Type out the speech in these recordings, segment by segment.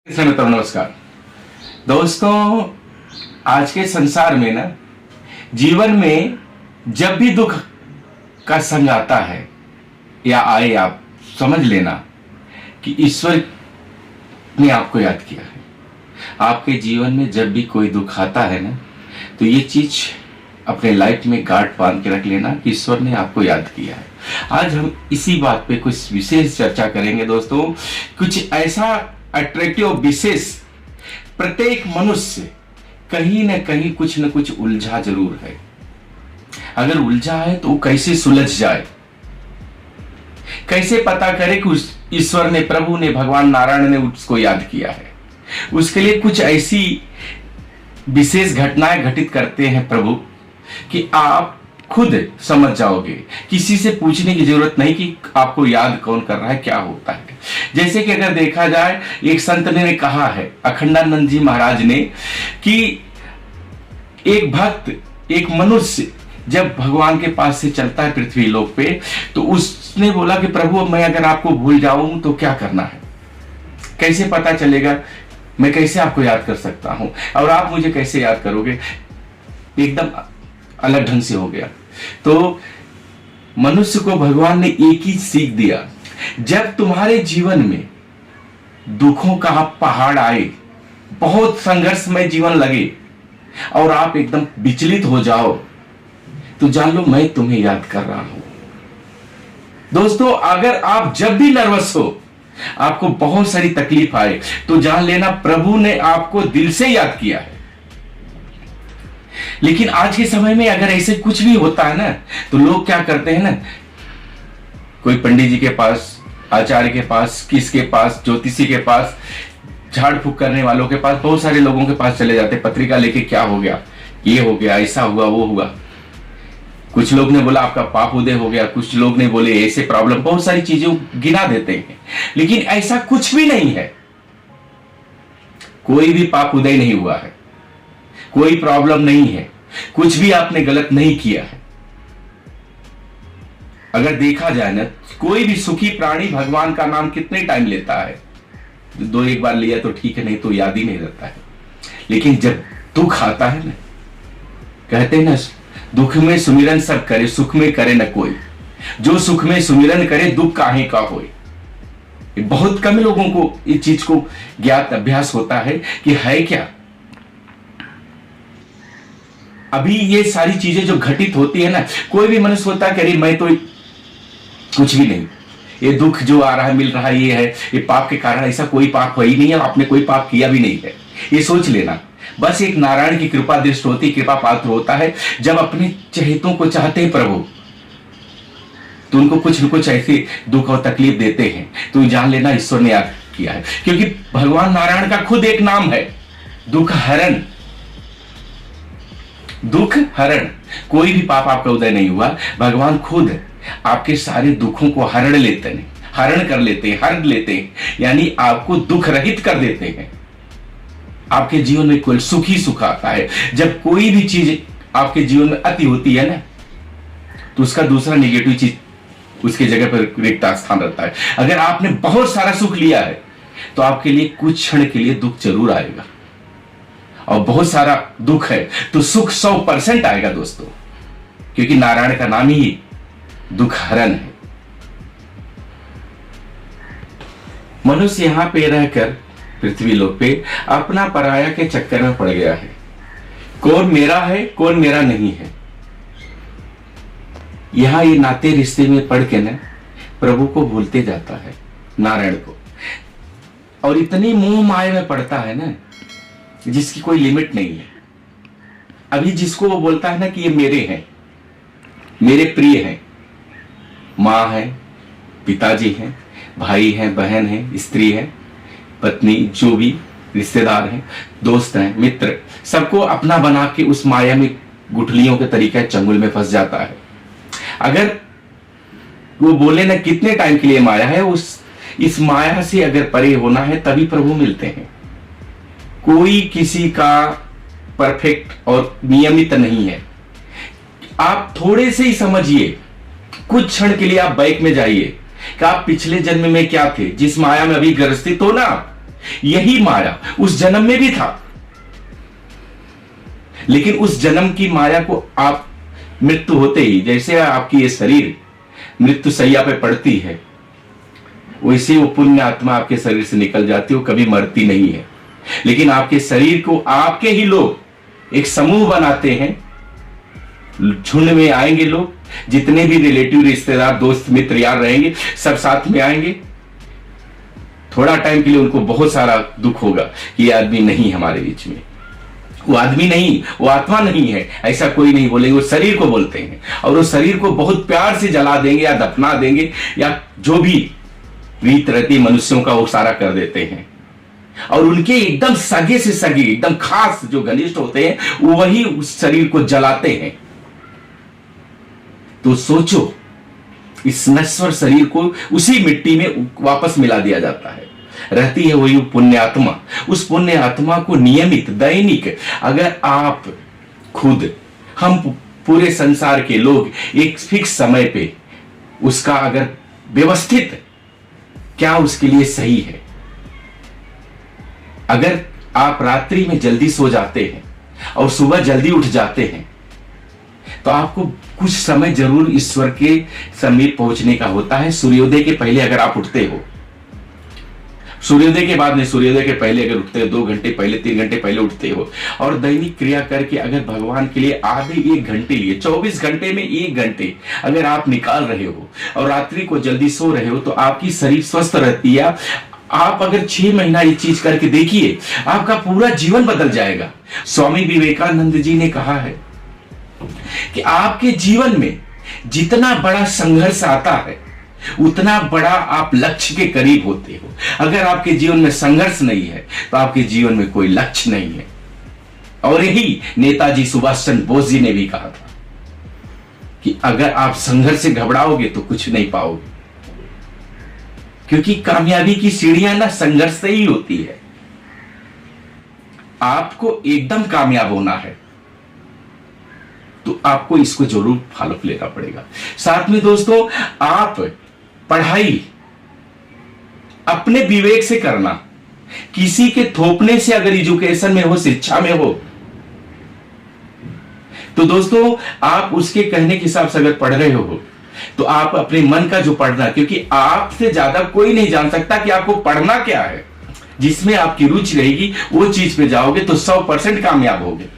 मित्रों नमस्कार। दोस्तों, आज के संसार में ना, जीवन में जब भी दुख का संग आता है या आए, आप समझ लेना कि ईश्वर ने आपको याद किया है। आपके जीवन में जब भी कोई दुख आता है ना, तो ये चीज अपने लाइफ में गांठ बांध के रख लेना कि ईश्वर ने आपको याद किया है। आज हम इसी बात पे कुछ विशेष चर्चा करेंगे दोस्तों। कुछ ऐसा अट्रैक्टिव विशेष, प्रत्येक मनुष्य कहीं ना कहीं कुछ न कुछ उलझा जरूर है। अगर उलझा है तो वो कैसे सुलझ जाए, कैसे पता करे कि उस ईश्वर ने, प्रभु ने, भगवान नारायण ने उसको याद किया है। उसके लिए कुछ ऐसी विशेष घटनाएं घटित करते हैं प्रभु कि आप खुद समझ जाओगे। किसी से पूछने की जरूरत नहीं कि आपको याद कौन कर रहा है, क्या होता है। जैसे कि अगर देखा जाए, एक संत ने कहा है, अखंडानंद जी महाराज ने, कि एक भक्त, एक मनुष्य जब भगवान के पास से चलता है पृथ्वी लोक पे, तो उसने बोला कि प्रभु, मैं अगर आपको भूल जाऊं तो क्या करना है, कैसे पता चलेगा, मैं कैसे आपको याद कर सकता हूं और आप मुझे कैसे याद करोगे। एकदम अलग ढंग से हो गया। तो मनुष्य को भगवान ने एक ही सीख दिया, जब तुम्हारे जीवन में दुखों का पहाड़ आए, बहुत संघर्षमय जीवन लगे और आप एकदम विचलित हो जाओ, तो जान लो मैं तुम्हें याद कर रहा हूं। दोस्तों, अगर आप जब भी नर्वस हो, आपको बहुत सारी तकलीफ आए, तो जान लेना प्रभु ने आपको दिल से याद किया है। लेकिन आज के समय में अगर ऐसे कुछ भी होता है ना, तो लोग क्या करते हैं ना, कोई पंडित जी के पास, आचार्य के पास, किसके पास, ज्योतिषी के पास, झाड़ फूक करने वालों के पास, बहुत सारे लोगों के पास चले जाते, पत्रिका लेके क्या हो गया, ये हो गया, ऐसा हुआ, वो हुआ। कुछ लोग ने बोला आपका पाप उदय हो गया, कुछ लोग ने बोले ऐसे प्रॉब्लम, बहुत सारी चीजें गिना देते हैं। लेकिन ऐसा कुछ भी नहीं है, कोई भी पाप उदय नहीं हुआ है, कोई प्रॉब्लम नहीं है, कुछ भी आपने गलत नहीं किया है। अगर देखा जाए ना, कोई भी सुखी प्राणी भगवान का नाम कितने टाइम लेता है, दो एक बार लिया तो ठीक है, नहीं तो याद ही नहीं रहता है। लेकिन जब दुख आता है ना, कहते हैं ना, दुख में सुमिरन सब करे, सुख में करे न कोई। जो सुख में सुमिरन करे, दुख काहे का होए। बहुत कम लोगों को इस चीज को ज्ञात अभ्यास होता है कि है क्या। अभी ये सारी चीजें जो घटित होती है ना, कोई भी मनुष्य होता है कि अरे मैं तो कुछ भी नहीं, ये दुख जो आ रहा है, मिल रहा है, ये है, ये पाप के कारण। ऐसा कोई पाप हो ही नहीं है, आपने कोई पाप किया भी नहीं है, ये सोच लेना। बस एक नारायण की कृपा दृष्ट होती, कृपा पात्र होता है। जब अपने चहेतों को चाहते हैं प्रभु, तो उनको कुछ न कुछ ऐसे दुख और तकलीफ देते हैं, तो जान लेना ईश्वर ने याद किया है। क्योंकि भगवान नारायण का खुद एक नाम है, दुख हरण। दुख हरण। कोई भी पाप आपका उदय नहीं हुआ, भगवान खुद आपके सारे दुखों को हरण लेते हैं, हरण कर लेते हैं, हर लेते हैं, यानी आपको दुख रहित कर देते हैं। आपके जीवन में कोई सुख ही सुख आता है। जब कोई भी चीज आपके जीवन में अति होती है ना, तो उसका दूसरा नेगेटिव चीज उसके जगह पर रिक्त स्थान रहता है। अगर आपने बहुत सारा सुख लिया है, तो आपके लिए कुछ क्षण के लिए दुख जरूर आएगा, और बहुत सारा दुख है तो सुख 100% आएगा दोस्तों, क्योंकि नारायण का नाम ही दुख हरण है। मनुष्य यहां पे रहकर पृथ्वी लोक पे अपना पराया के चक्कर में पड़ गया है। कौन मेरा है, कौन मेरा नहीं है। यहां ये नाते रिश्ते में पड़ के ना, प्रभु को भूलते जाता है, नारायण को, और इतनी मोह माया में पड़ता है ना, जिसकी कोई लिमिट नहीं है। अभी जिसको वो बोलता है ना कि ये मेरे हैं, मेरे प्रिय हैं, माँ है, पिताजी हैं, भाई हैं, बहन है, स्त्री है, पत्नी, जो भी रिश्तेदार हैं, दोस्त हैं, मित्र, सबको अपना बना के उस माया में गुठलियों के तरीके चंगुल में फंस जाता है। अगर वो बोले ना कितने टाइम के लिए माया है, इस माया से अगर परे होना है तभी प्रभु मिलते हैं। कोई किसी का परफेक्ट और नियमित नहीं है। आप थोड़े से ही समझिए, कुछ क्षण के लिए आप बैक में जाइए कि आप पिछले जन्म में क्या थे, जिस माया में अभी ग्रसित हो ना, यही माया उस जन्म में भी था, लेकिन उस जन्म की माया को आप मृत्यु होते ही, जैसे आपकी ये शरीर मृत्यु सैया पे पड़ती है, वैसे वो पुण्य आत्मा आपके शरीर से निकल जाती है, वो कभी मरती नहीं है। लेकिन आपके शरीर को आपके ही लोग एक समूह बनाते हैं, झुंड में आएंगे लोग, जितने भी रिलेटिव, रिश्तेदार, दोस्त, मित्र, यार रहेंगे, सब साथ में आएंगे। थोड़ा टाइम के लिए उनको बहुत सारा दुख होगा कि ये आदमी नहीं हमारे बीच में। वो आदमी नहीं, वो आत्मा नहीं है, ऐसा कोई नहीं बोलेंगे, वो शरीर को बोलते हैं। और वो शरीर को बहुत प्यार से जला देंगे या दफना देंगे, या जो भी रीत रहती मनुष्यों का वो सारा कर देते हैं। और उनके एकदम सगे से सगे, एकदम खास जो घनिष्ठ होते हैं, वही उस शरीर को जलाते हैं। तो सोचो, इस नश्वर शरीर को उसी मिट्टी में वापस मिला दिया जाता है, रहती है वही पुण्यात्मा। उस पुण्य आत्मा को नियमित, दैनिक, अगर आप खुद, हम पूरे संसार के लोग एक फिक्स समय पे उसका अगर व्यवस्थित, क्या उसके लिए सही है। अगर आप रात्रि में जल्दी सो जाते हैं और सुबह जल्दी उठ जाते हैं, तो आपको कुछ समय जरूर ईश्वर के समीप पहुंचने का होता है। सूर्योदय के पहले अगर आप उठते हो, सूर्योदय के बाद नहीं, सूर्योदय के पहले अगर उठते हो, 2 घंटे पहले, 3 घंटे पहले उठते हो, और दैनिक क्रिया करके अगर भगवान के लिए आधे 1 घंटे लिए, 24 घंटे में 1 घंटे अगर आप निकाल रहे हो और रात्रि को जल्दी सो रहे हो, तो आपकी शरीर स्वस्थ रहती है। आप अगर 6 महीना ये चीज करके देखिए, आपका पूरा जीवन बदल जाएगा। स्वामी विवेकानंद जी ने कहा है कि आपके जीवन में जितना बड़ा संघर्ष आता है, उतना बड़ा आप लक्ष्य के करीब होते हो। अगर आपके जीवन में संघर्ष नहीं है, तो आपके जीवन में कोई लक्ष्य नहीं है। और यही नेताजी सुभाष चंद्र बोस जी ने भी कहा था कि अगर आप संघर्ष से घबराओगे तो कुछ नहीं पाओगे, क्योंकि कामयाबी की सीढ़ियां ना संघर्ष से ही होती है। आपको एकदम कामयाब होना है तो आपको इसको जरूर फॉलो लेना पड़ेगा। साथ में दोस्तों, आप पढ़ाई अपने विवेक से करना, किसी के थोपने से अगर एजुकेशन में हो, शिक्षा में हो, तो दोस्तों आप उसके कहने के हिसाब से अगर पढ़ रहे हो, तो आप अपने मन का जो पढ़ना, क्योंकि आपसे ज्यादा कोई नहीं जान सकता कि आपको पढ़ना क्या है। जिसमें आपकी रुचि रहेगी वो चीज पे जाओगे तो 100% कामयाब होगे।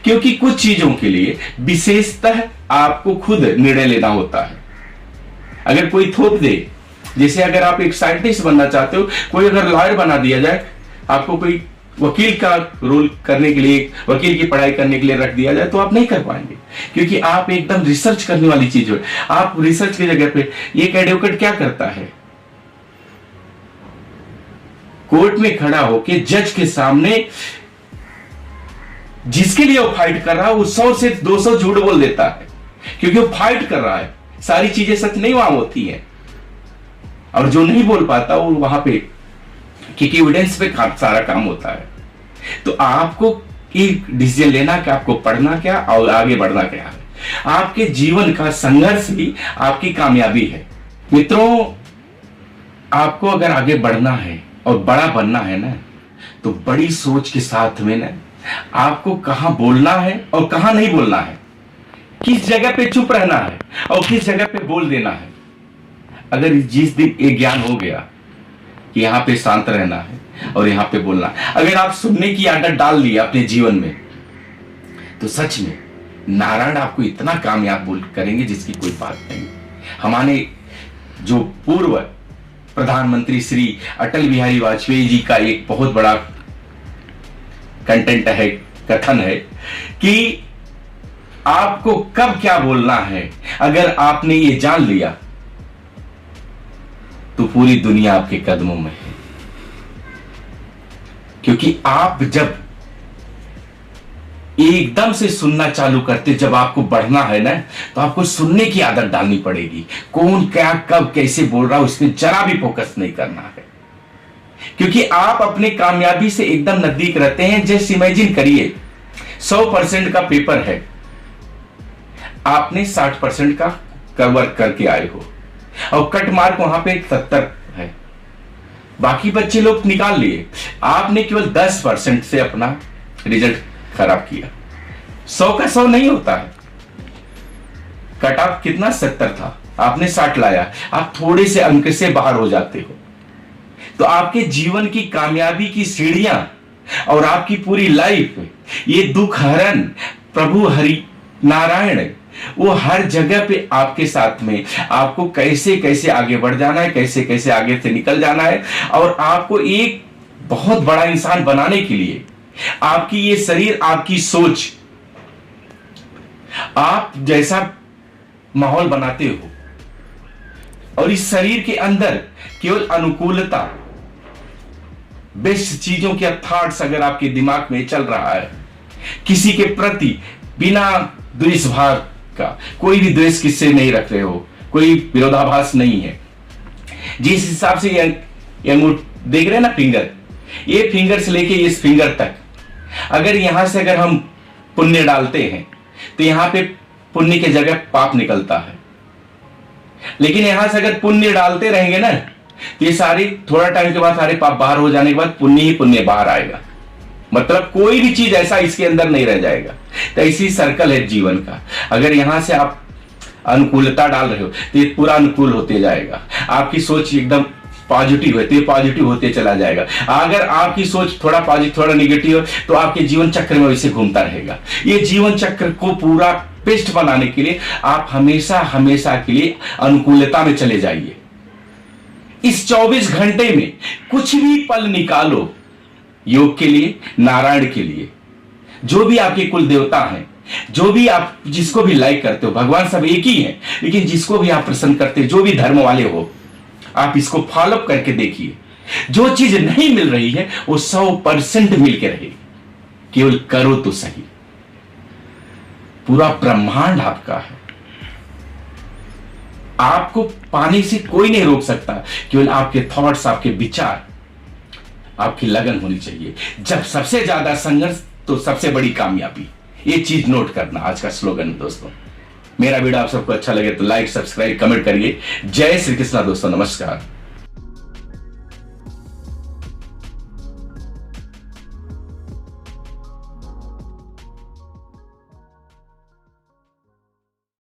क्योंकि कुछ चीजों के लिए विशेषतः आपको खुद निर्णय लेना होता है। अगर कोई थोप दे, जैसे अगर आप एक साइंटिस्ट बनना चाहते हो, कोई अगर लॉयर बना दिया जाए, आपको कोई वकील का रोल करने के लिए, वकील की पढ़ाई करने के लिए रख दिया जाए, तो आप नहीं कर पाएंगे, क्योंकि आप एकदम रिसर्च करने वाली चीज हो। आप रिसर्च की जगह पे, एक एडवोकेट क्या करता है, कोर्ट में खड़ा होकर जज के सामने जिसके लिए वो फाइट कर रहा है, वो 100 से 200 झूठ बोल देता है, क्योंकि वो फाइट कर रहा है। सारी चीजें सच नहीं वहां होती हैं, और जो नहीं बोल पाता वो वहां पे क्योंकि एविडेंस पे सारा काम होता है। तो आपको एक डिसीजन लेना कि आपको पढ़ना क्या और आगे बढ़ना क्या है। आपके जीवन का संघर्ष ही आपकी कामयाबी है। मित्रों, आपको अगर आगे बढ़ना है और बड़ा बनना है ना, तो बड़ी सोच के साथ में ना आपको कहां बोलना है और कहां नहीं बोलना है, किस जगह पे चुप रहना है और किस जगह पे बोल देना है। अगर जिस दिन ये ज्ञान हो गया कि यहां पे शांत रहना है और यहां पे बोलना, अगर आप सुनने की आदत डाल ली अपने जीवन में, तो सच में नारायण आपको इतना कामयाब बोल करेंगे जिसकी कोई बात नहीं। हमारे जो पूर्व प्रधानमंत्री श्री अटल बिहारी वाजपेयी जी का एक बहुत बड़ा कंटेंट है, कथन है कि आपको कब क्या बोलना है, अगर आपने ये जान लिया तो पूरी दुनिया आपके कदमों में है। क्योंकि आप जब एकदम से सुनना चालू करते, जब आपको बढ़ना है ना, तो आपको सुनने की आदत डालनी पड़ेगी। कौन क्या कब कैसे बोल रहा है उसमें जरा भी फोकस नहीं करना है, क्योंकि आप अपने कामयाबी से एकदम नजदीक रहते हैं। जैसे इमेजिन करिए 100% का पेपर है, आपने 60% का कवर करके आए हो और कट मार्क वहां पे 70 है, बाकी बच्चे लोग निकाल लिए, आपने केवल 10% से अपना रिजल्ट खराब किया। 100 का 100 नहीं होता है। कट ऑफ कितना 70 था, आपने 60 लाया, आप थोड़े से अंक से बाहर हो जाते हो। तो आपके जीवन की कामयाबी की सीढ़ियां और आपकी पूरी लाइफ, ये दुख हरण प्रभु हरि नारायण, वो हर जगह पे आपके साथ में, आपको कैसे कैसे आगे बढ़ जाना है, कैसे कैसे आगे से निकल जाना है, और आपको एक बहुत बड़ा इंसान बनाने के लिए आपकी ये शरीर, आपकी सोच, आप जैसा माहौल बनाते हो, और इस शरीर के अंदर केवल अनुकूलता, बेस्ट चीजों के थॉट्स अगर आपके दिमाग में चल रहा है, किसी के प्रति बिना द्वेष भाव का, कोई भी द्वेष किससे नहीं रख रहे हो, कोई विरोधाभास नहीं है, जिस हिसाब से ये देख रहे हैं ना फिंगर, ये फिंगर से लेके इस फिंगर तक, अगर यहां से अगर हम पुण्य डालते हैं तो यहां पे पुण्य की जगह पाप निकलता है। लेकिन यहां से अगर पुण्य डालते रहेंगे ना तो ये सारी थोड़ा टाइम के बाद सारे पाप बाहर हो जाने के बाद पुण्य ही पुण्य बाहर आएगा, मतलब कोई भी चीज ऐसा इसके अंदर नहीं रह जाएगा। तो ऐसी सर्कल है जीवन का। अगर यहां से आप अनुकूलता डाल रहे हो तो ये पूरा अनुकूल होते जाएगा। आपकी सोच एकदम पॉजिटिव है तो ये पॉजिटिव होते चला जाएगा। अगर आपकी सोच थोड़ा पॉजिटिव थोड़ा निगेटिव है तो आपके जीवन चक्र में वैसे घूमता रहेगा। ये जीवन चक्र को पूरा बेस्ट बनाने के लिए आप हमेशा हमेशा के लिए अनुकूलता में चले जाइए। इस 24 घंटे में कुछ भी पल निकालो योग के लिए, नारायण के लिए, जो भी आपके कुल देवता हैं, जो भी आप जिसको भी लाइक करते हो, भगवान सब एक ही है, लेकिन जिसको भी आप प्रसन्न करते हो, जो भी धर्म वाले हो, आप इसको फॉलो करके देखिए। जो चीज नहीं मिल रही है वो 100% मिल के रहेगी, केवल करो तो सही। पूरा ब्रह्मांड आपका है, आपको पाने से कोई नहीं रोक सकता, केवल आपके थॉट्स, आपके विचार, आपकी लगन होनी चाहिए। जब सबसे ज्यादा संघर्ष तो सबसे बड़ी कामयाबी। ये चीज नोट करना आज का स्लोगन है दोस्तों। मेरा वीडियो आप सबको अच्छा लगे तो लाइक, सब्सक्राइब, कमेंट करिए। जय श्री कृष्णा दोस्तों, नमस्कार।